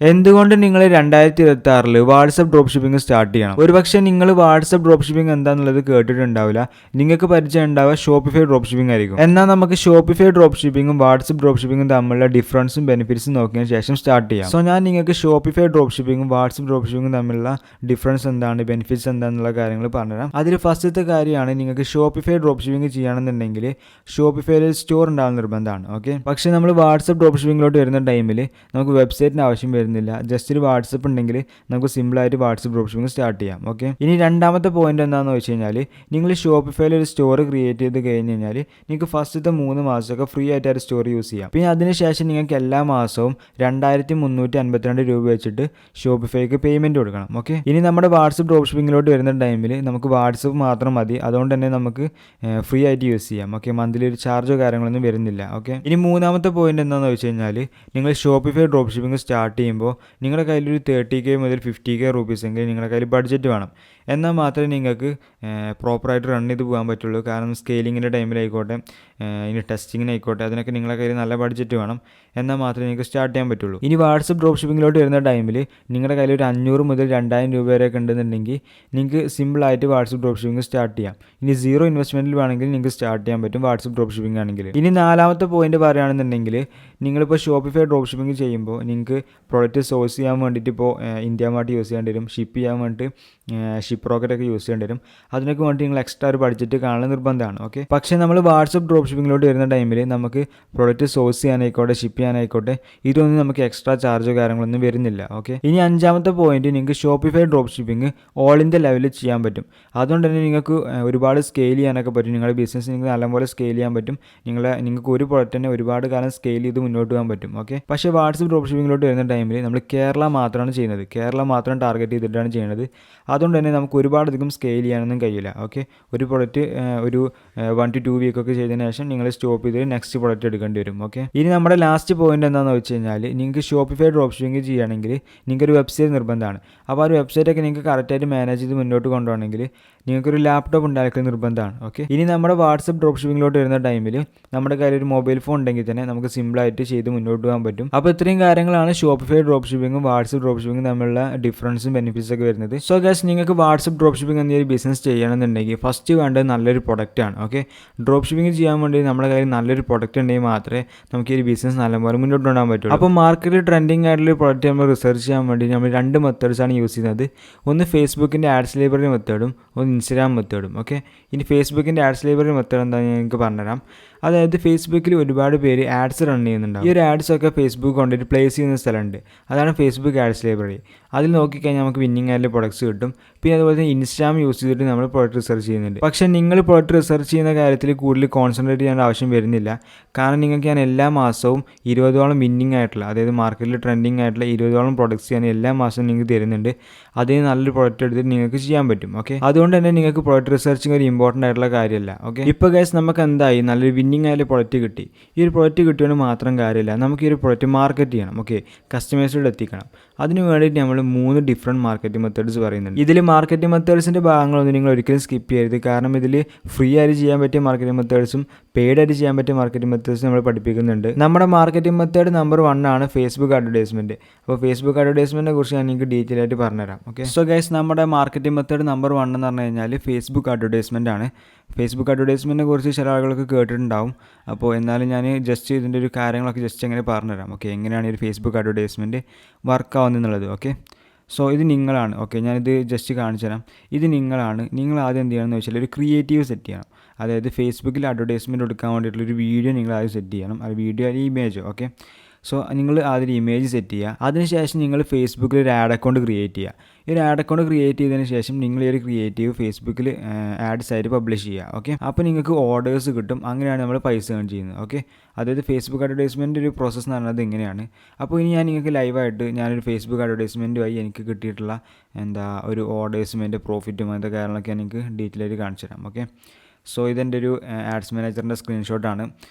എന്തുകൊണ്ട് നിങ്ങൾ 2026 WhatsApp drop shipping start ചെയ്യണം? ഒരുപക്ഷെ നിങ്ങൾ വാട്സപ്പ് ഡ്രോപ്പ് ഷിപ്പിംഗ് എന്താണെന്നുള്ളത് കേട്ടിട്ടുണ്ടാവില്ല. നിങ്ങൾക്ക് പരിചയം ഉണ്ടാവുക ഷോപ്പിഫൈ ഡ്രോപ്പ് ഷിപ്പിംഗ് ആയിരിക്കും. എന്നാൽ നമുക്ക് ഷോപ്പിഫൈ ഡ്രോപ്പ് ഷിപ്പിംഗും വാട്സപ്പ് ഡ്രോപ്പ് ഷിപ്പിംഗും തമ്മിലുള്ള ഡിഫറൻസും ബെനിഫിറ്റ്സും നോക്കിയതിന് ശേഷം സ്റ്റാർട്ട് ചെയ്യാം. സോ ഞാൻ നിങ്ങൾക്ക് ഷോപ്പിഫൈ ഡ്രോപ്പ് ഷിപ്പിംഗും വാട്സപ്പ് ഡ്രോപ്പ് ഷിപ്പിംഗും തമ്മിലുള്ള ഡിഫറൻസ് എന്താണ്, ബെനിഫിറ്റ്സ് എന്താണെന്നുള്ള കാര്യങ്ങൾ പറഞ്ഞുതരാം. അതിൽ ഫസ്റ്റത്തെ കാര്യമാണ്, നിങ്ങൾക്ക് ഷോപ്പിഫൈ ഡ്രോപ്പ് ഷിപ്പിംഗ് ചെയ്യണമെന്നുണ്ടെങ്കിൽ ഷോപ്പിഫൈയിൽ സ്റ്റോർ ഉണ്ടാകുന്ന നിർബന്ധമാണ്. ഓക്കെ, പക്ഷേ നമ്മൾ വാട്സപ്പ് ഡ്രോപ്പ് ഷിപ്പിംഗിലോട്ട് വരുന്ന ടൈമിൽ നമുക്ക് വെബ്സൈറ്റിന് ആവശ്യം വരുന്നില്ല. ജസ്റ്റ് ഒരു വാട്സപ്പ് ഉണ്ടെങ്കിൽ നമുക്ക് സിമ്പിളായിട്ട് വാട്സപ്പ് ഡ്രോപ്പ് ഷിപ്പിംഗ് സ്റ്റാർട്ട് ചെയ്യാം. ഓക്കെ, ഇനി രണ്ടാമത്തെ പോയിന്റ് എന്താണെന്ന് വെച്ച് കഴിഞ്ഞാൽ, നിങ്ങൾ ഷോപ്പിഫൈയിൽ ഒരു സ്റ്റോർ ക്രിയേറ്റ് ചെയ്ത് കഴിഞ്ഞ് കഴിഞ്ഞാൽ നിങ്ങൾക്ക് ഫസ്റ്റത്തെ 3 മാസമൊക്കെ ഫ്രീ ആയിട്ട് ആ സ്റ്റോർ യൂസ് ചെയ്യാം. പിന്നെ അതിനുശേഷം നിങ്ങൾക്ക് എല്ലാ മാസവും 2352 രൂപ വെച്ചിട്ട് ഷോപ്പിഫൈക്ക് പേയ്മെന്റ് കൊടുക്കണം. ഓക്കെ, ഇനി നമ്മുടെ വാട്സപ്പ് ഡ്രോപ്പ് ഷിപ്പിംഗിലോട്ട് വരുന്ന ടൈമിൽ നമുക്ക് വാട്സപ്പ് മാത്രം മതി. അതുകൊണ്ട് തന്നെ നമുക്ക് ഫ്രീ ആയിട്ട് യൂസ് ചെയ്യാം. ഓക്കെ, മന്ത്ലി ഒരു ചാർജോ കാര്യങ്ങളൊന്നും വരുന്നില്ല. ഓക്കെ, ഇനി മൂന്നാമത്തെ പോയിന്റ് എന്താണെന്ന് വെച്ച് കഴിഞ്ഞാൽ, നിങ്ങൾ ഷോപ്പിഫൈ ഡ്രോപ്പ് ഷിപ്പിംഗ് സ്റ്റാർട്ട് ചെയ്യുമ്പോൾ നിങ്ങളുടെ കയ്യിലൊരു 30K മുതൽ 50K രൂപീസ് എങ്കിൽ നിങ്ങളുടെ കയ്യിൽ ബഡ്ജറ്റ് വേണം. എന്നാൽ മാത്രമേ നിങ്ങൾക്ക് പ്രോപ്പറായിട്ട് റൺ ചെയ്ത് പോകാൻ പറ്റുള്ളൂ. കാരണം സ്കെയിലിങ്ങിൻ്റെ ടൈമിലായിക്കോട്ടെ, ഇനി ടെസ്റ്റിങ്ങിനായിക്കോട്ടെ, അതിനൊക്കെ നിങ്ങളുടെ കയ്യിൽ നല്ല ബഡ്ജറ്റ് വേണം. എന്നാൽ മാത്രമേ നിങ്ങൾക്ക് സ്റ്റാർട്ട് ചെയ്യാൻ പറ്റുള്ളൂ. ഇനി വാട്സപ്പ് ഡ്രോപ്പ് ഷിപ്പിംഗിലോട്ട് വരുന്ന ടൈമിൽ നിങ്ങളുടെ കയ്യിൽ ഒരു 500 മുതൽ 2000 രൂപ വരെയൊക്കെ ഉണ്ടെന്നുണ്ടെങ്കിൽ നിങ്ങൾക്ക് സിമ്പിളായിട്ട് വാട്സപ്പ് ഡ്രോപ്പ് ഷിപ്പിംഗ് സ്റ്റാർട്ട് ചെയ്യാം. ഇനി സീറോ ഇൻവെസ്റ്റ്മെൻറ്റിൽ വേണമെങ്കിൽ നിങ്ങൾക്ക് സ്റ്റാർട്ട് ചെയ്യാൻ പറ്റും വാട്സപ്പ് ഡ്രോപ്പ് ഷിപ്പിംഗ് ആണെങ്കിൽ. ഇനി നാലാമത്തെ പോയിന്റ് പറയുകയാണെന്നുണ്ടെങ്കിൽ, നിങ്ങളിപ്പോൾ ഷോപ്പിഫൈ ഡ്രോപ്പ് ഷിപ്പിംഗ് ചെയ്യുമ്പോൾ നിങ്ങൾക്ക് പ്രോഡക്റ്റ് സോഴ്സ് ചെയ്യാൻ വേണ്ടിയിട്ട് ഇപ്പോൾ ഇന്ത്യ മാർട്ട് യൂസ് ചെയ്യേണ്ടി വരും. ഷിപ്പ് ചെയ്യാൻ വേണ്ടിയിട്ട് ഷിപ്പ് റോക്കറ്റൊക്കെ യൂസ് ചെയ്യേണ്ടി വരും. അതിനൊക്കെ വേണ്ടി നിങ്ങൾ എക്സ്ട്രാ ഒരു ബഡ്ജറ്റ് കാണാൻ നിർബന്ധമാണ്. ഓക്കെ, പക്ഷേ നമ്മൾ വാട്സപ്പ് ഡ്രോപ്പ് ഷിപ്പിംഗിലോട്ട് വരുന്ന ടൈമിൽ നമുക്ക് പ്രോഡക്റ്റ് സോഴ്സ് ചെയ്യാനായിക്കോട്ടെ, ഷിപ്പ് ചെയ്യാനായിക്കോട്ടെ, ഇതൊന്നും നമുക്ക് എക്സ്ട്രാ ചാർജോ കാര്യങ്ങളൊന്നും വരുന്നില്ല. ഓക്കെ, ഇനി അഞ്ചാമത്തെ പോയിന്റ്, നിങ്ങൾക്ക് Shopify drop shipping all India ലെവലിൽ ചെയ്യാൻ പറ്റും. അതുകൊണ്ട് തന്നെ നിങ്ങൾക്ക് ഒരുപാട് സ്കെയിൽ ചെയ്യാനൊക്കെ പറ്റും. നിങ്ങളുടെ ബിസിനസ് നിങ്ങൾക്ക് നല്ലപോലെ സ്കെയിൽ ചെയ്യാൻ പറ്റും. നിങ്ങൾക്ക് ഒരു പ്രോഡക്റ്റ് തന്നെ ഒരുപാട് കാലം സ്കെയിൽ ചെയ്ത് മുന്നോട്ട് പോകാൻ പറ്റും. ഓക്കെ, പക്ഷേ വാട്സപ്പ് ഡ്രോപ്പ് ഷിപ്പിംഗിലോട്ട് വരുന്ന ടൈമിൽ നമ്മൾ കേരള മാത്രമാണ് ചെയ്യുന്നത്. കേരള മാത്രം ടാർഗറ്റ് ചെയ്തിട്ടാണ് ചെയ്യുന്നത്. അതുകൊണ്ട് തന്നെ നമുക്ക് ഒരുപാടധികം സ്കെയിൽ ചെയ്യാനൊന്നും കഴിയില്ല. ഓക്കെ, ഒരു പ്രൊഡക്റ്റ് ഒരു 1 to 2 വീക്കൊക്കെ ചെയ്തതിന് ശേഷം നിങ്ങൾ സ്റ്റോപ്പ് ചെയ്ത് നെക്സ്റ്റ് പ്രൊഡക്റ്റ് എടുക്കേണ്ടി വരും. ഓക്കെ, ഇനി നമ്മുടെ ലാസ്റ്റ് പോയിന്റ് എന്താണെന്ന് വെച്ച് കഴിഞ്ഞാൽ, നിങ്ങൾക്ക് ഷോപ്പിഫൈ ഡ്രോപ്പ് ഷിപ്പിംഗ് ചെയ്യുകയാണെങ്കിൽ നിങ്ങൾക്കൊരു വെബ്സൈറ്റ് നിർബന്ധമാണ്. അപ്പോൾ ആ ഒരു വെബ്സൈറ്റൊക്കെ നിങ്ങൾക്ക് കറക്റ്റായിട്ട് മാനേജ് ചെയ്ത് മുന്നോട്ട് കൊണ്ടുപോകണമെങ്കിൽ നിങ്ങൾക്കൊരു ലാപ്ടോപ്പ് ഉണ്ടാക്കുന്ന നിർബന്ധമാണ്. ഓക്കെ, ഇനി നമ്മുടെ വാട്സപ്പ് ഡ്രോപ്പ് ഷിപ്പിംഗിലോട്ട് വരുന്ന ടൈമിൽ നമ്മുടെ കയ്യിൽ ഒരു മൊബൈൽ ഫോൺ ഉണ്ടെങ്കിൽ തന്നെ നമുക്ക് സിമ്പിളായിട്ട് ചെയ്ത് മുന്നോട്ട് പോകാൻ പറ്റും. അപ്പോൾ ഇത്രയും കാര്യങ്ങളാണ് ഷോപ്പിഫൈ ഡ്രോപ്പ് ഷിപ്പിംഗും വാട്സപ്പ് ഡ്രോപ്പ് ഷിപ്പിംഗും തമ്മിലുള്ള ഡിഫറൻസും ബെനിഫിറ്റ്സ് ഒക്കെ വരുന്നത്. സോ ഗൈസ്, നിങ്ങൾക്ക് വാട്സപ്പ് ഡ്രോപ്പ് ഷിപ്പിംഗ് എന്നൊരു ബിസിനസ് ചെയ്യണമെന്നുണ്ടെങ്കിൽ ഫസ്റ്റ് വേണ്ടത് നല്ലൊരു പ്രൊഡക്റ്റാണ്. ഓക്കെ, ഡ്രോപ്പ് ഷിപ്പിംഗ് ചെയ്യാൻ വേണ്ടി നമ്മുടെ കയ്യിൽ നല്ലൊരു പ്രൊഡക്റ്റ് ഉണ്ടെങ്കിൽ മാത്രമേ നമുക്ക് ഈ ബിസിനസ് നല്ലപോലെ മുന്നോട്ട് കൊണ്ടുപോകാൻ പറ്റുള്ളൂ. അപ്പോൾ മാർക്കറ്റിൽ ട്രെൻഡിങ് ആയിട്ടുള്ള പ്രൊഡക്റ്റ് നമ്മൾ റിസർച്ച് ചെയ്യാൻ വേണ്ടി നമ്മൾ 2 മെത്തേഡ്സാണ് യൂസ് ചെയ്യുന്നത്. ഒന്ന് ഫേസ്ബുക്കിൻ്റെ ആഡ്സ് ലൈബ്രറി മെത്തേഡും ഒന്ന് ഇൻസ്റ്റാഗ്രാം മെത്തേഡും. ഓക്കെ, ഇനി ഫേസ്ബുക്കിൻ്റെ ആഡ്സ് ലൈബ്രറി മെത്തേഡ് എന്താണെന്ന് ഞാൻ നിങ്ങൾക്ക് പറഞ്ഞുതരാം. അതായത് ഫേസ്ബുക്കിൽ ഒരുപാട് പേര് ആഡ്സ് റൺ ചെയ്യുന്നുണ്ടാവും. ഈ ഒരു ആഡ്സൊക്കെ ഫേസ്ബുക്ക് കൊണ്ടിട്ട് പ്ലേസ് ചെയ്യുന്ന സ്ഥലമുണ്ട്. അതാണ് ഫേസ്ബുക്ക് ആഡ്സ് ലൈബ്രറി. അതിൽ നോക്കിക്കഴിഞ്ഞാൽ നമുക്ക് വിന്നിങ് ആയിട്ടുള്ള പ്രൊഡക്ട്സ് കിട്ടും. പിന്നെ അതുപോലെ തന്നെ ഇൻസ്റ്റാഗ്രാം യൂസ് ചെയ്തിട്ട് നമ്മൾ പ്രൊഡക്റ്റ് റിസർച്ച് ചെയ്യുന്നുണ്ട്. പക്ഷേ നിങ്ങൾ പ്രൊഡക്റ്റ് റിസർച്ച് ചെയ്യുന്ന കാര്യത്തിൽ കൂടുതൽ കോൺസെൻട്രേറ്റ് ചെയ്യേണ്ട ആവശ്യം വരുന്നില്ല. കാരണം നിങ്ങൾക്ക് ഞാൻ എല്ലാ മാസവും 20ഓളം വിന്നിങ് ആയിട്ടുള്ള, അതായത് മാർക്കറ്റിൽ ട്രെൻഡിങ് ആയിട്ടുള്ള 20ഓളം പ്രൊഡക്ട്സ് ഞാൻ എല്ലാ മാസവും നിങ്ങൾക്ക് തരുന്നുണ്ട്. അതിന് നല്ലൊരു പ്രൊഡക്റ്റ് എടുത്തിട്ട് നിങ്ങൾക്ക് ചെയ്യാൻ പറ്റും. ഓക്കെ, അതുകൊണ്ട് തന്നെ നിങ്ങൾക്ക് പ്രൊഡക്റ്റ് റിസർച്ചിങ് ഒരു ഇമ്പോർട്ടൻ്റ് ആയിട്ടുള്ള കാര്യമല്ല. ഓക്കെ, ഇപ്പോൾ ഗൈസ് നമുക്ക് എന്തായി, നല്ലൊരു വിന്നിങ് ആയിട്ടുള്ള പ്രൊഡക്റ്റ് കിട്ടി. ഈ ഒരു പ്രൊഡക്റ്റ് കിട്ടിയോണ്ട് മാത്രം കാര്യമില്ല, നമുക്ക് ഈ ഒരു പ്രൊഡക്റ്റ് മാർക്കറ്റ് ചെയ്യണം. ഓക്കെ, കസ്റ്റമേഴ്സിലോട് എത്തിക്കണം. അതിന് വേണ്ടിയിട്ട് നമ്മൾ 3 ഡിഫറെൻറ്റ് മാർക്കറ്റിംഗ് മെത്തേഡ്സ് പറയുന്നുണ്ട്. ഇതിൽ മാർക്കറ്റിംഗ് മെത്തേഡ്സിൻ്റെ ഭാഗങ്ങളൊന്നും നിങ്ങൾ ഒരിക്കലും സ്കിപ്പ് ചെയ്യരുത്. കാരണം ഇതിൽ ഫ്രീ ആയിട്ട് ചെയ്യാൻ പറ്റിയ മാർക്കറ്റിംഗ് മെത്തേഡ്സും പെയ്ഡ് ആയിട്ട് ചെയ്യാൻ പറ്റിയ മാർക്കറ്റിംഗ് മെത്തേഡ്സും നമ്മൾ പഠിപ്പിക്കുന്നുണ്ട്. നമ്മുടെ മാർക്കറ്റിംഗ് മെത്തേഡ് നമ്പർ 1 ആണ് ഫേസ്ബുക്ക് അഡ്വർടൈസ്മെൻറ്റ്. അപ്പോൾ ഫേസ്ബുക്ക് അഡ്വർടൈസ്മെൻറ്റിനെ കുറിച്ച് ഞാൻ നിങ്ങൾക്ക് ഡീറ്റെയിൽ ആയിട്ട് പറഞ്ഞുതരാം. ഓക്കെ, സോ ഗൈസ്, നമ്മുടെ മാർക്കറ്റിംഗ് മെത്തേഡ് നമ്പർ 1 എന്ന് പറഞ്ഞു കഴിഞ്ഞാൽ ഫേസ്ബുക്ക് അഡ്വർടൈസ്മെൻറ്റ് ആണ്. ഫേസ്ബുക്ക് അഡ്വർടൈസ്മെൻറ്റിനെ കുറിച്ച് ചില ആളുകൾക്ക് കേട്ടിട്ടുണ്ടാവും. അപ്പോൾ എന്നാലും ഞാൻ ജസ്റ്റ് ഇതിൻ്റെ ഒരു കാര്യങ്ങളൊക്കെ ജസ്റ്റ് എങ്ങനെ പറഞ്ഞുതരാം. ഓക്കെ, എങ്ങനെയാണ് ഒരു ഫേസ്ബുക്ക് അഡ്വർടൈസ്മെൻറ്റ് വർക്ക് ആവുന്നുള്ളത്. ഓക്കെ, സോ ഇത് നിങ്ങളാണ്. ഓക്കെ, ഞാനിത് ജസ്റ്റ് കാണിച്ചു തരാം. ഇത് നിങ്ങളാണ്. നിങ്ങൾ ആദ്യം എന്ത് ചെയ്യണമെന്ന് വെച്ചാൽ ഒരു ക്രിയേറ്റീവ് സെറ്റ് ചെയ്യണം. അതായത് ഫേസ്ബുക്കിൽ അഡ്വർടൈസ്മെൻറ്റ് എടുക്കാൻ വേണ്ടിയിട്ടുള്ളൊരു വീഡിയോ നിങ്ങൾ ആദ്യം സെറ്റ് ചെയ്യണം. അത് വീഡിയോ അല്ലെങ്കിൽ ഇമേജ്. ഓക്കെ, സോ നിങ്ങൾ ആദ്യം ഇമേജ് സെറ്റ് ചെയ്യുക. അതിനുശേഷം നിങ്ങൾ ഫേസ്ബുക്കിൽ ഒരു ആഡ് അക്കൗണ്ട് ക്രിയേറ്റ് ചെയ്യുക. ഈ ഒരു ആഡ് അക്കൗണ്ട് ക്രിയേറ്റ് ചെയ്തതിന് ശേഷം നിങ്ങൾ ഈ ഒരു ക്രിയേറ്റീവ് ഫേസ്ബുക്കിൽ ആഡ്സ് ആയിട്ട് പബ്ലിഷ് ചെയ്യുക. ഓക്കെ, അപ്പോൾ നിങ്ങൾക്ക് ഓർഡേഴ്സ് കിട്ടും. അങ്ങനെയാണ് നമ്മൾ പൈസ ഏൺ ചെയ്യുന്നത്. ഓക്കെ, അതായത് ഫേസ്ബുക്ക് അഡ്വർടൈസ്മെൻറ്റ് ഒരു പ്രോസസ്സ് എന്ന് പറയുന്നത് ഇങ്ങനെയാണ്. അപ്പോൾ ഇനി ഞാൻ നിങ്ങൾക്ക് ലൈവായിട്ട് ഞാനൊരു ഫേസ്ബുക്ക് അഡ്വർടൈസ്മെൻറ്റ് വഴി എനിക്ക് കിട്ടിയിട്ടുള്ള ഒരു ഓർഡേഴ്സും എൻ്റെ പ്രോഫിറ്റും അങ്ങനത്തെ കാര്യങ്ങളൊക്കെ എനിക്ക് ഡീറ്റെയിൽ ആയിട്ട് കാണിച്ചു തരാം. ഓക്കെ, സോ ഇതെൻ്റെ ഒരു ആഡ്സ് മാനേജറിൻ്റെ സ്ക്രീൻഷോട്ടാണ്.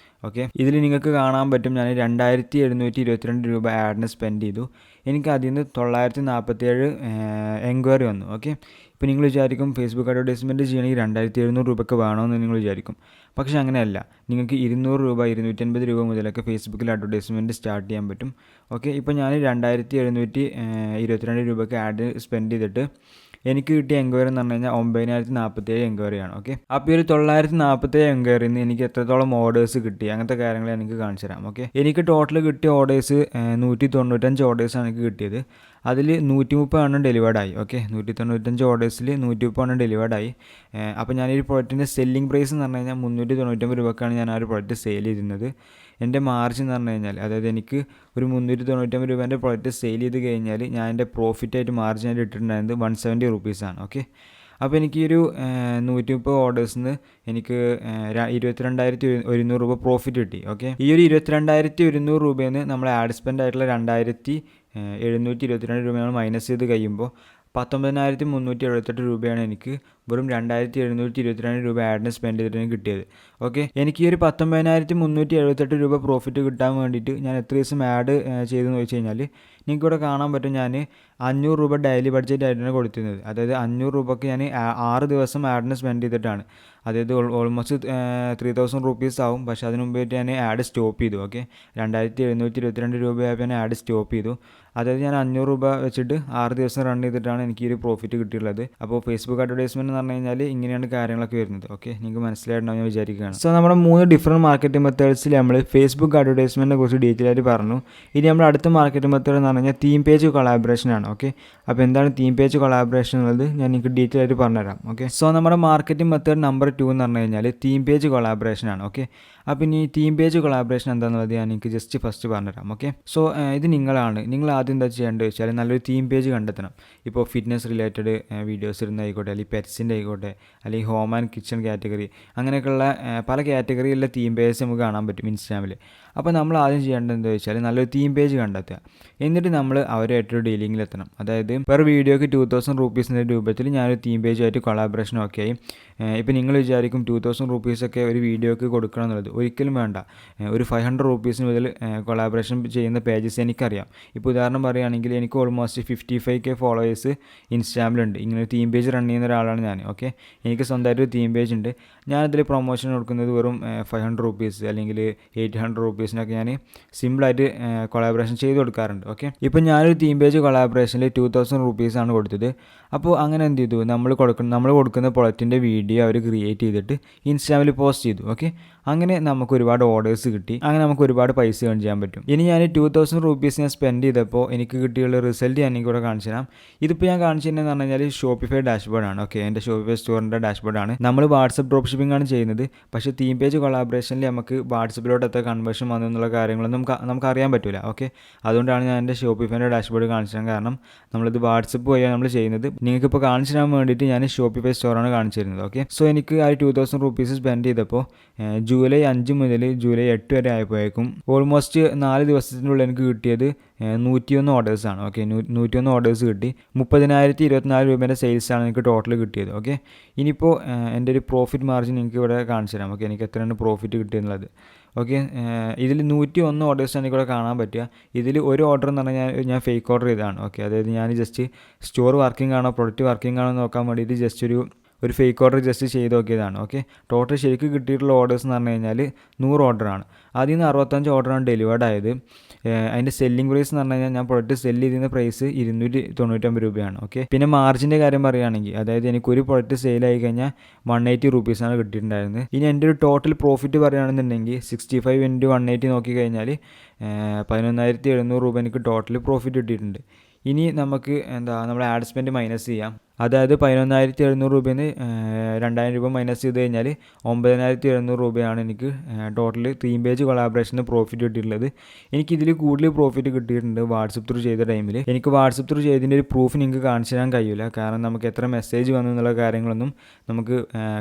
ഓക്കെ, ഇതിൽ നിങ്ങൾക്ക് കാണാൻ പറ്റും ഞാൻ 2722 രൂപ ആഡിന് സ്പെൻഡ് ചെയ്തു. എനിക്ക് അതിൽ നിന്ന് 947 എൻക്വയറി വന്നു. ഓക്കെ, ഇപ്പോൾ നിങ്ങൾ വിചാരിക്കും ഫേസ്ബുക്ക് അഡ്വർടൈസ്മെൻറ്റ് ചെയ്യണമെങ്കിൽ 2700 രൂപയ്ക്ക് വേണമെന്ന് നിങ്ങൾ വിചാരിക്കും. പക്ഷേ അങ്ങനെയല്ല, നിങ്ങൾക്ക് 200 രൂപ 250 രൂപ മുതലൊക്കെ ഫേസ്ബുക്കിൽ അഡ്വർടൈസ്മെൻറ്റ് സ്റ്റാർട്ട് ചെയ്യാൻ പറ്റും. ഓക്കെ, ഇപ്പോൾ ഞാൻ 2722 രൂപയ്ക്ക് ആഡ് സ്പെൻഡ് ചെയ്തിട്ട് എനിക്ക് കിട്ടിയ എൻക്വയറി എന്ന് പറഞ്ഞു കഴിഞ്ഞാൽ 9047 എൻക്വയറിയാണ്. ഓക്കെ, അപ്പോൾ ഈ ഒരു 947 എൻക്വയറിയിൽ നിന്ന് എനിക്ക് എത്രത്തോളം ഓർഡേഴ്സ് കിട്ടി അങ്ങനത്തെ കാര്യങ്ങൾ എനിക്ക് കാണിച്ചു തരാം. ഓക്കെ, എനിക്ക് ടോട്ടൽ കിട്ടിയ ഓർഡേഴ്സ് 195 ഓർഡേഴ്സാണ് എനിക്ക് കിട്ടിയത്. അതിൽ 130 എണ്ണം ഡെലിവേർഡായി. ഓക്കെ, 195 ഓർഡേഴ്സിൽ 130 എണ്ണം ഡെലിവേർഡായി. അപ്പോൾ ഞാൻ ഈ പ്രൊഡക്റ്റിൻ്റെ സെല്ലിംഗ് പ്രൈസ് എന്ന് പറഞ്ഞു കഴിഞ്ഞാൽ 399 രൂപക്കാണ് ഞാൻ ആ ഒരു പ്രൊഡക്റ്റ് സെയിൽ ചെയ്തിരുന്നത്. എൻ്റെ മാർജിൻ എന്ന് പറഞ്ഞു കഴിഞ്ഞാൽ, അതായത് എനിക്ക് ഒരു 399 രൂപേൻ്റെ പ്രൊഡക്റ്റ് സെയിൽ ചെയ്ത് കഴിഞ്ഞാൽ ഞാൻ എൻ്റെ പ്രോഫിറ്റായിട്ട് മാർജിനായിട്ട് ഇട്ടിട്ടുണ്ടായിരുന്നത് 170 റുപ്പീസാണ്. ഓക്കെ, അപ്പോൾ എനിക്ക് ഈ ഒരു 130 ഓർഡേഴ്സിൽ നിന്ന് എനിക്ക് 22,100 രൂപ പ്രോഫിറ്റ് കിട്ടി. ഓക്കെ, ഈ ഒരു 22,100 രൂപയിൽ നിന്ന് നമ്മൾ ആഡ് സ്പെൻഡ് ആയിട്ടുള്ള 2,722 രൂപ നമ്മൾ മൈനസ് ചെയ്ത് കഴിയുമ്പോൾ 19,378 രൂപയാണ് എനിക്ക് വെറും 2,722 രൂപ ആഡിന് സ്പെൻഡ് ചെയ്തിട്ട് കിട്ടിയത്. ഓക്കെ, എനിക്ക് ഈ ഒരു 19,378 രൂപ പ്രോഫിറ്റ് കിട്ടാൻ വേണ്ടിയിട്ട് ഞാൻ എത്ര ദിവസം ആഡ് ചെയ്തെന്ന് ചോദിച്ചു കഴിഞ്ഞാൽ നിങ്ങൾക്ക് ഇവിടെ കാണാൻ പറ്റും. ഞാൻ 500 രൂപ ഡെയിലി ബഡ്ജറ്റ് ആയിട്ടാണ് കൊടുത്തിരുന്നത്. അതായത് 500 രൂപയ്ക്ക് ഞാൻ 6 ദിവസം ആഡിന് സ്പെൻഡ് ചെയ്തിട്ടാണ്. അതായത് ഓൾമോസ്റ്റ് 3,000 റുപ്പീസ് ആവും. പക്ഷേ അതിന് മുമ്പായിട്ട് ഞാൻ ആഡ് സ്റ്റോപ്പ് ചെയ്തു. ഓക്കെ, 2,722 രൂപയായപ്പോൾ ഞാൻ ആഡ് സ്റ്റോപ്പ് ചെയ്തു. അതായത് ഞാൻ 500 രൂപ വെച്ചിട്ട് 6 ദിവസം റൺ ചെയ്തിട്ടാണ് എനിക്ക് ഈ ഒരു പ്രോഫിറ്റ് കിട്ടിയിട്ടുള്ളത്. അപ്പോൾ ഫേസ്ബുക്ക് അഡ്വർടൈസ്മെൻറ്റ് എന്ന് പറഞ്ഞു കഴിഞ്ഞാൽ ഇങ്ങനെയാണ് കാര്യങ്ങളൊക്കെ വരുന്നത്. ഓക്കെ, നിങ്ങൾക്ക് മനസ്സിലായിട്ടുണ്ടാവും ഞാൻ വിചാരിക്കുകയാണ്. സോ നമ്മുടെ 3 ഡിഫറെൻറ്റ് മാർക്കറ്റിംഗ് മെത്തേഡ്സിൽ നമ്മൾ ഫേസ്ബുക്ക് അഡ്വർടൈസ്മെൻറ്റിനെ കുറിച്ച് ഡീറ്റെയിൽ ആയിട്ട് പറഞ്ഞു. ഇനി നമ്മുടെ അടുത്ത മാർക്കറ്റിംഗ് മെത്തേഡ് എന്ന് പറഞ്ഞു കഴിഞ്ഞാൽ തീം പേജ് കൊളാബറേഷൻ ആണ്. ഓക്കെ, അപ്പോൾ എന്താണ് തീം പേജ് കൊളാബറേഷൻ എന്നുള്ളത് ഞാൻ നിങ്ങൾക്ക് ഡീറ്റെയിൽ ആയിട്ട് പറഞ്ഞുതരാം. ഓക്കെ, സോ നമ്മുടെ മാർക്കറ്റിംഗ് മെത്തേഡ് നമ്പർ 2 എന്ന് പറഞ്ഞു കഴിഞ്ഞാൽ തീം പേജ് കൊളാബറേഷൻ ആണ്. ഓക്കെ, അപ്പോൾ ഇനി തീം പേജ് കൊളാബറേഷൻ എന്താണെന്നുള്ളത് ഞാൻ നിങ്ങൾക്ക് ജസ്റ്റ് ഫസ്റ്റ് പറഞ്ഞുതരാം. ഓക്കെ, സോ ഇത് നിങ്ങൾ ആദ്യം എന്താ ചെയ്യേണ്ടത് വെച്ചാൽ നല്ലൊരു തീം പേജ് കണ്ടെത്തണം. ഇപ്പോൾ ഫിറ്റ്നസ് റിലേറ്റഡ് വീഡിയോസ് ഇടുന്നതായിക്കോട്ടെ, അല്ലെങ്കിൽ പെറ്റ്സിൻ്റെ ആയിക്കോട്ടെ, അല്ലെങ്കിൽ ഹോം ആൻഡ് കിച്ചൺ കാറ്റഗറി, അങ്ങനെയൊക്കെയുള്ള പല കാറ്റഗറിയിലുള്ള തീം പേജ് നമുക്ക് കാണാൻ പറ്റും ഇൻസ്റ്റാഗ്രാമിൽ. അപ്പോൾ നമ്മൾ ആദ്യം ചെയ്യേണ്ടത് എന്താ വെച്ചാൽ നല്ലൊരു തീം പേജ് കണ്ടെത്തുക. എന്നിട്ട് നമ്മൾ അവരുമായിട്ടൊരു ഡീലിങ്ങിലെത്തണം. അതായത് പെർ വീഡിയോക്ക് 2,000 റുപ്പീസിൻ്റെ രൂപത്തിൽ ഞാനൊരു തീം പേജുമായിട്ട് കൊളാബറേഷൻ ഒക്കെ ആയി. ഇപ്പോൾ നിങ്ങൾ വിചാരിക്കും 2,000 റുപ്പീസൊക്കെ ഒരു വീഡിയോക്ക് കൊടുക്കണം എന്നുള്ളത്. ഒരിക്കലും വേണ്ട. ഒരു 500 റുപ്പീസിന് മുതൽ കൊളാബറേഷൻ ചെയ്യുന്ന പേജസ് എനിക്കറിയാം. ഇപ്പോൾ ഉദാഹരണം പറയുകയാണെങ്കിൽ എനിക്ക് ഓൾമോസ്റ്റ് 55K ഫോളോവേഴ്സ് ഇൻസ്റ്റാഗ്രാമിലുണ്ട്. ഇങ്ങനെ ഒരു തീം പേജ് റൺ ചെയ്യുന്ന ഒരാളാണ് ഞാൻ. ഓക്കെ, എനിക്ക് സ്വന്തമായിട്ടൊരു തീം പേജ് ഉണ്ട്. ഞാനതിൽ പ്രൊമോഷൻ കൊടുക്കുന്നത് വെറും 500 റുപ്പീസ് അല്ലെങ്കിൽ 800 റുപ്പീസിനൊക്കെ ഞാൻ സിമ്പിളായിട്ട് കൊളാബറേഷൻ ചെയ്ത് കൊടുക്കാറുണ്ട്. ഓക്കെ, ഇപ്പോൾ ഞാനൊരു തീം പേജ് കൊളാബറേഷനിൽ 2,000 റുപ്പീസാണ് കൊടുത്തത്. അപ്പോൾ അങ്ങനെ എന്ത് ചെയ്തു, നമ്മൾ കൊടുക്കുന്ന പ്രൊഡക്റ്റിൻ്റെ വീഡിയോ അവർ ക്രിയേറ്റ് ചെയ്തിട്ട് ഇൻസ്റ്റാഗ്രാമിൽ പോസ്റ്റ് ചെയ്തു. ഓക്കെ, അങ്ങനെ നമുക്ക് ഒരുപാട് ഓർഡേഴ്സ് കിട്ടി. അങ്ങനെ നമുക്ക് ഒരുപാട് പൈസ ഏൺ ചെയ്യാൻ പറ്റും. ഇനി ഞാൻ 2,000 റുപ്പീസ് ഞാൻ സ്പെൻഡ് ചെയ്തപ്പോൾ എനിക്ക് കിട്ടിയുള്ള റിസൾട്ട് ഞാൻ ഇവിടെ കാണിച്ചു തരാം. ഇതിപ്പോൾ ഞാൻ കാണിച്ചു തരുന്നതെന്ന് പറഞ്ഞു കഴിഞ്ഞാൽ ഷോപ്പിഫൈ ഡാഷ്ബോർഡാണ്. ഓക്കെ, എൻ്റെ ഷോപ്പിഫൈ സ്റ്റോറിൻ്റെ ഡാഷ്ബോർഡാണ്. നമ്മൾ വാട്സപ്പ് ഡ്രോപ്പ് ഷിപ്പിംഗ് ആണ് ചെയ്യുന്നത്. പക്ഷേ തീം പേജ് കൊളാബറേഷനിൽ നമുക്ക് വാട്സപ്പിലോട്ട് എത്ര കൺവേർഷൻ വന്നു എന്നുള്ള കാര്യങ്ങളൊന്നും നമുക്ക് അറിയാൻ പറ്റില്ല. ഓക്കെ, അതുകൊണ്ടാണ് ഞാൻ എൻ്റെ ഷോപ്പിഫൈൻ്റെ ഡാഷ്ബോർഡ് കാണിച്ചു തരാൻ കാരണം. നമ്മളിത് വാട്സപ്പ് വഴിയാണ് നമ്മൾ ചെയ്യുന്നത്. നിങ്ങൾക്കിപ്പോൾ കാണിച്ചു തരാൻ വേണ്ടിയിട്ട് ഞാൻ ഷോപ്പിഫൈ സ്റ്റോറാണ് കാണിച്ചു തരുന്നത്. ഓക്കെ, സോ എനിക്ക് ആ 2,000 റുപ്പീസ് സ്പെൻഡ് ചെയ്തപ്പോൾ ജൂലൈ 5 മുതൽ ജൂലൈ 8 വരെ ആയപ്പോഴേക്കും ഓൾമോസ്റ്റ് 4 ദിവസത്തിനുള്ളിൽ എനിക്ക് കിട്ടിയത് 101 ഓർഡേഴ്സാണ്. ഓക്കെ, 101 ഓർഡേഴ്സ് കിട്ടി. 30,024 രൂപേൻ്റെ സെയിൽസാണ് എനിക്ക് ടോട്ടൽ കിട്ടിയത്. ഓക്കെ, ഇനിയിപ്പോൾ എൻ്റെ ഒരു പ്രോഫിറ്റ് മാർജിൻ എനിക്ക് ഇവിടെ കാണിച്ചു തരാം. ഓക്കെ, എനിക്ക് എത്രയാണ് പ്രോഫിറ്റ് കിട്ടിയെന്നുള്ളത്. ഓക്കെ, ഇതിൽ 101 ഓർഡേഴ്സാണ് എനിക്കിവിടെ കാണാൻ പറ്റുക. ഇതിൽ ഒരു ഓർഡർ എന്ന് പറഞ്ഞാൽ ഞാൻ ഫേക്ക് ഓർഡർ ചെയ്തതാണ്. ഓക്കെ, അതായത് ഞാൻ ജസ്റ്റ് സ്റ്റോർ വർക്കിംഗ് ആണോ പ്രൊഡക്റ്റ് വർക്കിംഗ് ആണോ നോക്കാൻ വേണ്ടിയിട്ട് ജസ്റ്റ് ഒരു ഫേക്ക് ഓർഡർ ജസ്റ്റ് ചെയ്ത് നോക്കിയതാണ്. ഓക്കെ, ടോട്ടൽ ശരിക്കും കിട്ടിയിട്ടുള്ള ഓർഡേഴ്സ് എന്ന് പറഞ്ഞു കഴിഞ്ഞാൽ 100 ഓർഡറാണ്. അതിൽ നിന്ന് 65 ഓർഡറാണ് ഡെലിവേർഡ് ആയത്. അതിൻ്റെ സെല്ലിംഗ് പ്രൈസ് എന്ന് പറഞ്ഞു കഴിഞ്ഞാൽ ഞാൻ പ്രൊഡക്റ്റ് സെല്ല് ചെയ്യുന്ന പ്രൈസ് 299 രൂപയാണ്. ഓക്കെ, പിന്നെ മാർജിൻ്റെ കാര്യം പറയുകയാണെങ്കിൽ അതായത് എനിക്കൊരു പ്രൊഡക്റ്റ് സെയിലായി കഴിഞ്ഞാൽ 180 റുപ്പീസാണ് കിട്ടിയിട്ടുണ്ടായിരുന്നത്. ഇനി എൻ്റെ ഒരു ടോട്ടൽ പ്രോഫിറ്റ് പറയുകയാണെന്നുണ്ടെങ്കിൽ 65 × 180 നോക്കി കഴിഞ്ഞാൽ 11,700 രൂപ എനിക്ക് ടോട്ടൽ പ്രോഫിറ്റ് കിട്ടിയിട്ടുണ്ട്. ഇനി നമുക്ക് നമ്മുടെ ആഡ് സ്പെൻഡ് മൈനസ് ചെയ്യാം. അതായത് 11,700 രൂപയിൽ നിന്ന് 2,000 രൂപ മൈനസ് ചെയ്ത് കഴിഞ്ഞാൽ 9,700 രൂപയാണ് എനിക്ക് ടോട്ടൽ തീം പേജ് കൊളാബറേഷന് പ്രോഫിറ്റ് കിട്ടിയിട്ടുള്ളത്. എനിക്കിതിൽ കൂടുതൽ പ്രോഫിറ്റ് കിട്ടിയിട്ടുണ്ട് വാട്സപ്പ് ത്രൂ ചെയ്ത ടൈമിൽ. എനിക്ക് വാട്സപ്പ് ത്രൂ ചെയ്തതിൻ്റെ ഒരു പ്രൂഫ് നിങ്ങൾക്ക് കാണിച്ചു തരാൻ കഴിയില്ല. കാരണം നമുക്ക് എത്ര മെസ്സേജ് വന്നു എന്നുള്ള കാര്യങ്ങളൊന്നും നമുക്ക്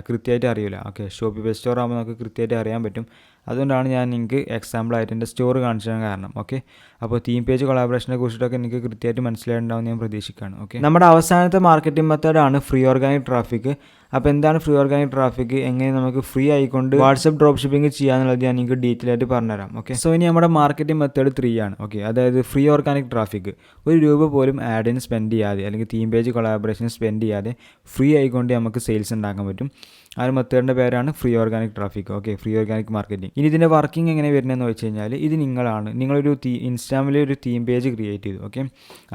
കൃത്യമായിട്ട് അറിയില്ല. ഓക്കെ, ഷോപ്പിഫൈ സ്റ്റോർ ആകുമ്പോൾ നമുക്ക് കൃത്യമായിട്ട് അറിയാൻ പറ്റും. അതുകൊണ്ടാണ് ഞാൻ നിങ്ങൾക്ക് എക്സാമ്പിളായിട്ട് എൻ്റെ സ്റ്റോർ കാണിച്ചു തരാൻ കാരണം. ഓക്കെ, അപ്പോൾ തീം പേജ് കൊളാബറേഷനെ കുറിച്ചിട്ടൊക്കെ നിങ്ങൾക്ക് കൃത്യമായിട്ട് മനസ്സിലായിട്ടുണ്ടാവും ഞാൻ പ്രതീക്ഷിക്കുകയാണ്. ഓക്കെ, നമ്മുടെ അവസാനത്തെ മാർക്കറ്റിംഗ് മെത്തേഡാണ് ഫ്രീ ഓർഗാനിക് ട്രാഫിക്. അപ്പോൾ എന്താണ് ഫ്രീ ഓർഗാനിക് ട്രാഫിക്, എങ്ങനെ നമുക്ക് ഫ്രീ ആയിക്കൊണ്ട് വാട്സപ്പ് ഡ്രോപ്പ് ഷിപ്പിംഗ് ചെയ്യാന്നുള്ളത് ഞാൻ നിങ്ങൾക്ക് ഡീറ്റെയിൽ ആയിട്ട് പറഞ്ഞുതരാം. ഓക്കെ, സോ ഇനി നമ്മുടെ മാർക്കറ്റിംഗ് മെത്തേഡ് 3 ആണ്. ഓക്കെ, അതായത് ഫ്രീ ഓർഗാനിക് ട്രാഫിക്. ₹1 പോലും ആഡിന് സ്പെൻഡ് ചെയ്യാതെ അല്ലെങ്കിൽ തീം പേജ് കൊളാബറേഷൻ സ്പെൻഡ് ചെയ്യാതെ ഫ്രീ ആയിക്കൊണ്ട് നമുക്ക് സെയിൽസ് ഉണ്ടാക്കാൻ പറ്റും. ആ ഒരു മെത്തേഡിൻ്റെ പേരാണ് free organic traffic. Okay, free organic marketing. ഇനി ഇതിൻ്റെ വർക്കിംഗ് എങ്ങനെ വരുന്നതെന്ന് വെച്ച് കഴിഞ്ഞാൽ ഇത് നിങ്ങളൊരു ഇൻസ്റ്റാഗ്രാമിൽ ഒരു തീം പേജ് ക്രിയേറ്റ് ചെയ്തു. ഓക്കെ,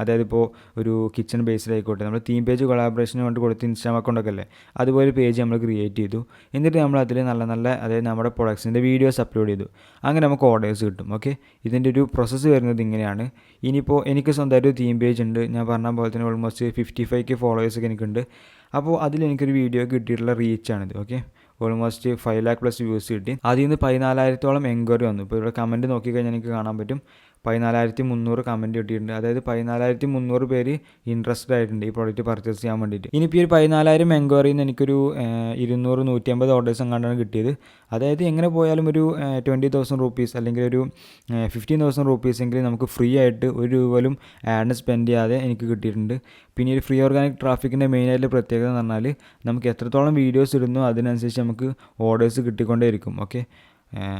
അതായത് ഇപ്പോൾ ഒരു കിച്ചൺ ബേസിലായിക്കോട്ടെ, നമ്മൾ തീം പേജ് കൊളാബറേഷന് കൊണ്ട് കൊടുത്ത് ഇൻസ്റ്റാഗ്രാം അക്കൗണ്ടൊക്കെ അല്ലേ, അതുപോലെ പേജ് നമ്മൾ ക്രിയേറ്റ് ചെയ്തു. എന്നിട്ട് നമ്മൾ അതിൽ നല്ല അതായത് നമ്മുടെ പ്രൊഡക്ട്സിൻ്റെ വീഡിയോസ് അപ്ലോഡ് ചെയ്തു. അങ്ങനെ നമുക്ക് ഓർഡേഴ്സ് കിട്ടും. ഓക്കെ, ഇതിൻ്റെ ഒരു പ്രോസസ്സ് വരുന്നത് ഇങ്ങനെയാണ്. ഇനിയിപ്പോൾ എനിക്ക് സ്വന്തമായിട്ട് തീം പേജ് ഉണ്ട്. ഞാൻ പറഞ്ഞ പോലെ തന്നെ ഓൾമോസ്റ്റ് 55K ഫോളോവേഴ്സൊക്കെ എനിക്കുണ്ട്. അപ്പോൾ അതിലെനിക്കൊരു വീഡിയോ കിട്ടിയിട്ടുള്ള റീച്ചാണിത്. Okay, almost 5 lakh plus views കിട്ടി. അതിൽ നിന്ന് 14,000-ഓളം എൻക്വയറി വന്നു. ഇപ്പോൾ ഇവിടെ കമൻറ്റ് നോക്കിക്കഴിഞ്ഞാൽ എനിക്ക് കാണാൻ പറ്റും 14,300 കമൻറ്റ് കിട്ടിയിട്ടുണ്ട്. അതായത് 14,300 പേര് ഇൻട്രസ്റ്റഡ് ആയിട്ടുണ്ട് ഈ പ്രോഡക്റ്റ് പർച്ചേസ് ചെയ്യാൻ വേണ്ടിയിട്ട്. ഇനിയിപ്പോൾ ഈ 14,000 എൻക്വയറിയിൽ നിന്ന് എനിക്കൊരു 200-150 ഓർഡേഴ്സ് എങ്ങാണ്ടാണ് കിട്ടിയത്. അതായത് എങ്ങനെ പോയാലും ഒരു 20,000 റുപ്പീസ് അല്ലെങ്കിൽ ഒരു 15,000 റുപ്പീസ് എങ്കിലും നമുക്ക് ഫ്രീ ആയിട്ട് ₹1 പോലും ആഡിന് സ്പെൻഡ് ചെയ്യാതെ എനിക്ക് കിട്ടിയിട്ടുണ്ട്. പിന്നെ ഈ ഫ്രീ ഓർഗാനിക് ട്രാഫിക്കിൻ്റെ മെയിനായിട്ടുള്ള പ്രത്യേകത എന്ന് പറഞ്ഞാൽ നമുക്ക് എത്രത്തോളം വീഡിയോസ് ഇടുന്നോ അതിനനുസരിച്ച് നമുക്ക് ഓർഡേഴ്സ് കിട്ടിക്കൊണ്ടേയിരിക്കും. ഓക്കെ,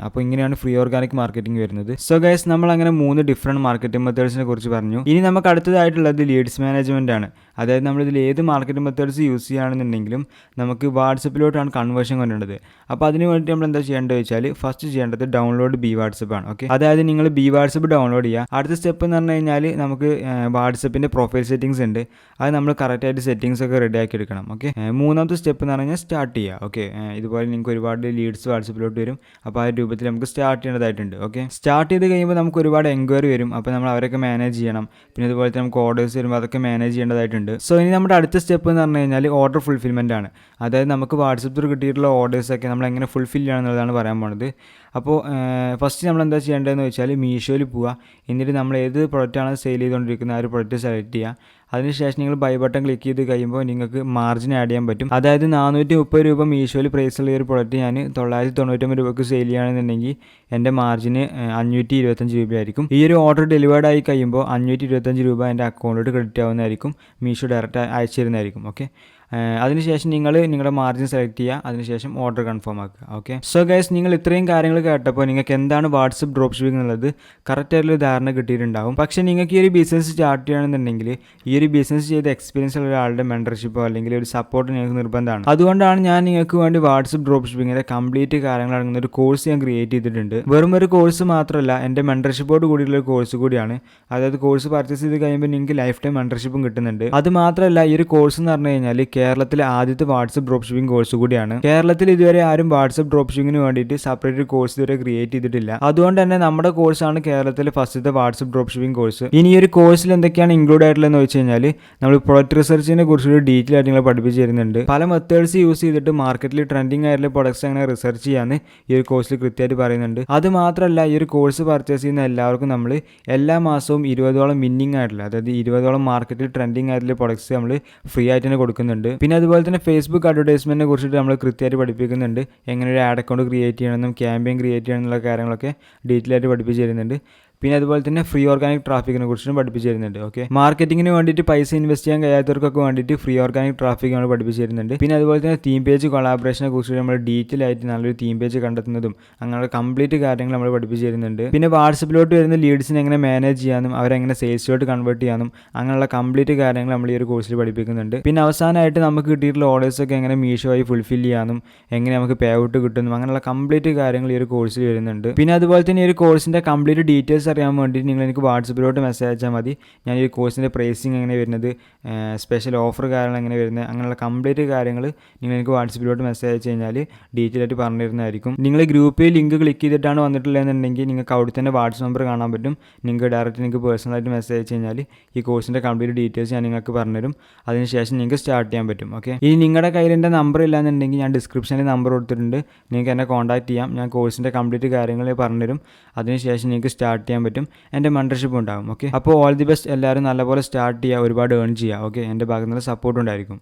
അപ്പോൾ ഇങ്ങനെയാണ് ഫ്രീ ഓർഗാനിക് മാർക്കറ്റിംഗ് വരുന്നത്. സോ ഗൈസ്, നമ്മൾ അങ്ങനെ 3 ഡിഫറെൻറ്റ് മാർക്കറ്റിംഗ് മെത്തേഡ്സിനെ കുറിച്ച് പറഞ്ഞു. ഇനി നമുക്ക് അടുത്തതായിട്ടുള്ളത് ലീഡ്സ് മാനേജ്മെൻ്റ് ആണ്. അതായത് നമ്മളിതിൽ ഏത് മാർക്കറ്റിംഗ് മെത്തേഡ്സ് യൂസ് ചെയ്യുകയാണെന്നുണ്ടെങ്കിലും നമുക്ക് വാട്സപ്പിലോട്ടാണ് കൺവേർഷൻ കൊണ്ടുവരേണ്ടത്. അപ്പോൾ അതിന് വേണ്ടി നമ്മൾ എന്താ ചെയ്യേണ്ടത് വെച്ചാൽ ഫസ്റ്റ് ചെയ്യേണ്ടത് ഡൗൺലോഡ് ബി വാട്സപ്പ് ആണ്. ഓക്കെ, അതായത് നിങ്ങൾ ബി വാട്സപ്പ് ഡൗൺലോഡ് ചെയ്യുക. അടുത്ത സ്റ്റെപ്പ് എന്ന് പറഞ്ഞു കഴിഞ്ഞാൽ നമുക്ക് വാട്സപ്പിൻ്റെ പ്രൊഫൈൽ സെറ്റിംഗ്സ് ഉണ്ട്. അത് നമ്മൾ കറക്റ്റായിട്ട് സെറ്റിംഗ്സ് ഒക്കെ റെഡി ആക്കി എടുക്കണം. ഓക്കെ, മൂന്നാമത്തെ സ്റ്റെപ്പ് എന്ന് പറഞ്ഞാൽ സ്റ്റാർട്ട് ചെയ്യുക. ഓക്കെ, ഇതുപോലെ നിങ്ങൾക്ക് ഒരുപാട് ലീഡ്സ് വാട്സപ്പിലോട്ട് വരും. അപ്പോൾ ആ രൂപത്തിൽ നമുക്ക് സ്റ്റാർട്ട് ചെയ്യേണ്ടതായിട്ടുണ്ട്. ഓക്കെ, സ്റ്റാർട്ട് ചെയ്ത് കഴിയുമ്പോൾ നമുക്ക് ഒരുപാട് എൻക്വയറി വരും. അപ്പോൾ നമ്മൾ അവരൊക്കെ മാനേജ് ചെയ്യണം. പിന്നെ അതുപോലെ തന്നെ നമുക്ക് ഓർഡേഴ്സ് വരുമ്പോൾ അതൊക്കെ മാനേജ് ചെയ്യേണ്ടതായിട്ടുണ്ട്. സോ ഇനി നമ്മുടെ അടുത്ത സ്റ്റെപ്പ് എന്ന് പറഞ്ഞു കഴിഞ്ഞാൽ ഓർഡർ ഫുൾഫിൽമെൻ്റ് ആണ്. അതായത് നമുക്ക് വാട്സപ്പിൽ കിട്ടിയിട്ടുള്ള ഓർഡേഴ്സൊക്കെ നമ്മൾ എങ്ങനെ ഫുൾഫിൽ ചെയ്യണം എന്നുള്ളതാണ് പറയാൻ പോകുന്നത്. അപ്പോൾ ഫസ്റ്റ് നമ്മൾ എന്താ ചെയ്യേണ്ടതെന്ന് വെച്ചാൽ മീഷോയിൽ പോവുക. എന്നിട്ട് നമ്മൾ ഏത് പ്രൊഡക്റ്റാണ് സെയിൽ ചെയ്തുകൊണ്ടിരിക്കുന്നത് ആ ഒരു പ്രൊഡക്റ്റ് സെലക്ട് ചെയ്യുക. അതിനുശേഷം നിങ്ങൾ ബൈ ബട്ടൺ ക്ലിക്ക് ചെയ്ത് കഴിയുമ്പോൾ നിങ്ങൾക്ക് മാർജിൻ ആഡ് ചെയ്യാൻ പറ്റും. അതായത് ₹430 മീഷോയിൽ പ്രൈസുള്ള ഒരു പ്രൊഡക്റ്റ് ഞാൻ ₹999 സെയിൽ ചെയ്യുകയാണെന്നുണ്ടെങ്കിൽ എൻ്റെ മാർജിന് ₹525 ആയിരിക്കും. ഈ ഒരു ഓർഡർ ഡെലിവേർഡ് ആയി കഴിയുമ്പോൾ ₹525 എൻ്റെ അക്കൗണ്ടിലോട്ട് ക്രെഡിറ്റ് ആവുന്നതായിരിക്കും. മീഷോ ഡയറക്റ്റ് അയച്ചു തരുന്നതായിരിക്കും. ഓക്കെ, അതിനുശേഷം നിങ്ങൾ നിങ്ങളുടെ മാർജിൻ സെലക്ട് ചെയ്യുക. അതിനുശേഷം ഓർഡർ കൺഫേം ആക്കുക. ഓക്കെ, സോ ഗൈസ്, നിങ്ങൾ ഇത്രയും കാര്യങ്ങൾ കേട്ടപ്പോൾ നിങ്ങൾക്ക് എന്താണ് വാട്സപ്പ് ഡ്രോപ്പ് ഷിപ്പിംഗ് എന്നുള്ളത് കറക്റ്റായിട്ടുള്ള ധാരണ കിട്ടിയിട്ടുണ്ടാവും. പക്ഷേ നിങ്ങൾക്ക് ഈ ഒരു ബിസിനസ് സ്റ്റാർട്ട് ചെയ്യണമെന്നുണ്ടെങ്കിൽ ഈ ഒരു ബിസിനസ് ചെയ്ത എക്സ്പീരിയൻസ് ഉള്ള ഒരാളുടെ മെൻറ്റർഷിപ്പോ അല്ലെങ്കിൽ ഒരു സപ്പോർട്ട് നിങ്ങൾക്ക് നിർബന്ധമാണ്. അതുകൊണ്ടാണ് ഞാൻ നിങ്ങൾക്ക് വേണ്ടി വാട്സപ്പ് ഡ്രോപ്പ് ഷിപ്പിങ്ങിൻ്റെ കംപ്ലീറ്റ് കാര്യങ്ങൾ അടങ്ങുന്ന ഒരു കോഴ്സ് ഞാൻ ക്രിയേറ്റ് ചെയ്തിട്ടുണ്ട്. വെറും ഒരു കോഴ്സ് മാത്രമല്ല, എൻ്റെ മെൻറ്റർഷിപ്പോട് കൂടിയുള്ള കോഴ്സ് കൂടിയാണ്. അതായത് കോഴ്സ് പർച്ചേസ് ചെയ്ത് കഴിയുമ്പോൾ നിങ്ങൾക്ക് ലൈഫ് ടൈം മെൻറ്റർഷിപ്പും കിട്ടുന്നുണ്ട്. അത് മാത്രമല്ല, ഈ ഒരു കോഴ്സ് എന്ന് പറഞ്ഞു കഴിഞ്ഞാൽ കേരളത്തിലെ ആദ്യത്തെ വാട്സപ്പ് ഡ്രോപ്പ് ഷിപ്പിംഗ് കോഴ്സ് കൂടിയാണ്. കേരളത്തിൽ ഇതുവരെ ആരും വാട്സപ്പ് ഡ്രോപ്പ് ഷിപ്പിംഗിന് വേണ്ടിയിട്ട് സെപ്പറേറ്റ് കോഴ്സ് ഇതുവരെ ക്രിയേറ്റ് ചെയ്തിട്ടില്ല. അതുകൊണ്ട് തന്നെ നമ്മുടെ കോഴ്സാണ് കേരളത്തിലെ ഫസ്റ്റത്തെ വാട്സപ്പ് ഡ്രോപ്പ് ഷിപ്പിംഗ് കോഴ്സ്. ഇനി ഈ ഒരു കോഴ്സിൽ എന്തൊക്കെയാണ് ഇൻക്ലൂഡ് ആയിട്ടുള്ളതെന്ന് വെച്ച് കഴിഞ്ഞാൽ നമ്മൾ പ്രൊഡക്റ്റ് റിസർച്ചിനെ കുറിച്ചൊരു ഡീറ്റെയിൽ ആയിട്ട് നിങ്ങൾ പഠിപ്പിച്ച് തരുന്നുണ്ട്. പല മെത്തേഡ്സ് യൂസ് ചെയ്തിട്ട് മാർക്കറ്റിൽ ട്രെൻഡിങ് ആയിട്ടുള്ള പ്രൊഡക്ട്സ് അങ്ങനെ റിസർച്ച് ചെയ്യാന്ന് ഈ ഒരു കോഴ്സിൽ കൃത്യമായിട്ട് പറയുന്നുണ്ട്. അത് മാത്രമല്ല, ഈ ഒരു കോഴ്സ് പർച്ചേസ് ചെയ്യുന്ന എല്ലാവർക്കും നമ്മൾ എല്ലാ മാസവും 20ഓളം വിന്നിംഗ് ആയിട്ടുള്ള, അതായത് 20ഓളം മാർക്കറ്റിൽ ട്രെൻഡിങ് ആയിട്ടുള്ള പ്രൊഡക്ട്സ് നമ്മൾ ഫ്രീ ആയിട്ട് തന്നെ കൊടുക്കുന്നുണ്ട്. പിന്നെ അതുപോലെ തന്നെ ഫേസ്ബുക്ക് അഡ്വർടൈസ്മെന്റിനെ കുറിച്ചിട്ട് നമ്മൾ കൃത്യമായിട്ട് പഠിപ്പിക്കുന്നുണ്ട്. എങ്ങനെ ഒരു ആഡ് അക്കൗണ്ട് ക്രിയേറ്റ് ചെയ്യണമെന്നും ക്യാമ്പയിൻ ക്രിയേറ്റ് ചെയ്യണമെന്നുള്ള കാര്യങ്ങളൊക്കെ ഡീറ്റെയിൽ ആയിട്ട് പഠിപ്പിച്ച് തരുന്നുണ്ട്. പിന്നെ അതുപോലെ തന്നെ ഫ്രീ ഓർഗാനിക് ട്രാഫിക്കിനെ കുറിച്ചും പഠിപ്പിച്ച് തരുന്നുണ്ട്. ഓക്കെ, മാർക്കറ്റിങ്ങിന് വേണ്ടിയിട്ട് പൈസ ഇൻവെസ്റ്റ് ചെയ്യാൻ കഴിയാത്തവർക്കൊക്കെ വേണ്ടിയിട്ട് ഫ്രീ ഓർഗാനിക് ട്രാഫിക് നമ്മൾ പഠിപ്പിച്ച് തരുന്നുണ്ട്. പിന്നെ അതുപോലെ തന്നെ തീം പേജ് കൊളാബറേഷനെ കുറിച്ച് നമ്മൾ ഡീറ്റെയിൽ ആയിട്ട് നല്ലൊരു തീം പേജ് കണ്ടെത്തുന്നതും അങ്ങനെയുള്ള കംപ്ലീറ്റ് കാര്യങ്ങൾ നമ്മൾ പഠിപ്പിച്ച് തരുന്നുണ്ട്. പിന്നെ വാട്സപ്പിലോട്ട് വരുന്ന ലീഡ്സിനെ എങ്ങനെ മാനേജ് ചെയ്യാനും അവരെങ്ങനെ സെയിൽസിലോട്ട് കൺവേർട്ട് ചെയ്യാനും അങ്ങനെയുള്ള കംപ്ലീറ്റ് കാര്യങ്ങൾ നമ്മൾ ഈ ഒരു കോഴ്സിൽ പഠിപ്പിക്കുന്നുണ്ട്. പിന്നെ അവസാനമായിട്ട് നമുക്ക് കിട്ടിയിട്ടുള്ള ഓർഡേഴ്സൊക്കെ എങ്ങനെ മീഷോ ആയി ഫുൾഫിൽ ചെയ്യാനും എങ്ങനെ നമുക്ക് പേ ഔട്ട് കിട്ടുന്നു അങ്ങനെയുള്ള കംപ്ലീറ്റ് കാര്യങ്ങൾ ഈ ഒരു കോഴ്സിൽ വരുന്നുണ്ട്. പിന്നെ അതുപോലെ തന്നെ ഈ ഒരു കോഴ്സിൻ്റെ കംപ്ലീറ്റ് ഡീറ്റെയിൽസ് അറിയാൻ വേണ്ടി നിങ്ങൾ എനിക്ക് വാട്സപ്പിലോട്ട് മെസ്സേജ് അയച്ചാൽ മതി. ഞാൻ ഈ കോഴ്സിൻ്റെ പ്രൈസിങ് എങ്ങനെ വരുന്നത്, സ്പെഷ്യൽ ഓഫർ കാര്യങ്ങൾ എങ്ങനെ വരുന്നത്, അങ്ങനെയുള്ള കംപ്ലീറ്റ് കാര്യങ്ങൾ നിങ്ങൾ എനിക്ക് വാട്സപ്പിലോട്ട് മെസ്സേജ് അയച്ചു കഴിഞ്ഞാൽ ഡീറ്റെയിൽ ആയിട്ട് പറഞ്ഞു തരുന്നതായിരിക്കും. നിങ്ങൾ ഗ്രൂപ്പിൽ ലിങ്ക് ക്ലിക്ക് ചെയ്തിട്ടാണ് വന്നിട്ടുള്ളതെന്നുണ്ടെങ്കിൽ നിങ്ങൾക്ക് അവിടെ തന്നെ വാട്സപ്പ് നമ്പർ കാണാൻ പറ്റും. നിങ്ങൾക്ക് ഡയറക്റ്റ് നിങ്ങൾക്ക് പേഴ്സണലായിട്ട് മെസ്സേജ് അയച്ചു കഴിഞ്ഞാൽ ഈ കോഴ്സിൻ്റെ കംപ്ലീറ്റ് ഡീറ്റെയിൽസ് ഞാൻ നിങ്ങൾക്ക് പറഞ്ഞുതരും. അതിനുശേഷം നിങ്ങൾക്ക് സ്റ്റാർട്ട് ചെയ്യാൻ പറ്റും. ഓക്കെ, ഇനി നിങ്ങളുടെ കയ്യിൽ എൻ്റെ നമ്പർ ഇല്ലാന്നുണ്ടെങ്കിൽ ഞാൻ ഡിസ്ക്രിപ്ഷനിൽ നമ്പർ കൊടുത്തിട്ടുണ്ട്. നിങ്ങൾക്ക് എന്നെ കോൺടാക്ട് ചെയ്യാം. ഞാൻ കോഴ്സിൻ്റെ കംപ്ലീറ്റ് കാര്യങ്ങൾ പറഞ്ഞുതരും. അതിനുശേഷം നിങ്ങൾക്ക് സ്റ്റാർട്ട് ചെയ്യാൻ പറ്റും. എൻ്റെ മെൻറ്റർഷിപ്പ് ഉണ്ടാകും. ഓക്കെ, അപ്പോൾ ഓൾ ദി ബെസ്റ്റ്. എല്ലാവരും നല്ലപോലെ സ്റ്റാർട്ട് ചെയ്യുക, ഒരുപാട് ഏൺ ചെയ്യുക. ഓക്കെ, എൻ്റെ ഭാഗത്തുനിന്ന് സപ്പോർട്ട് ഉണ്ടായിരിക്കും.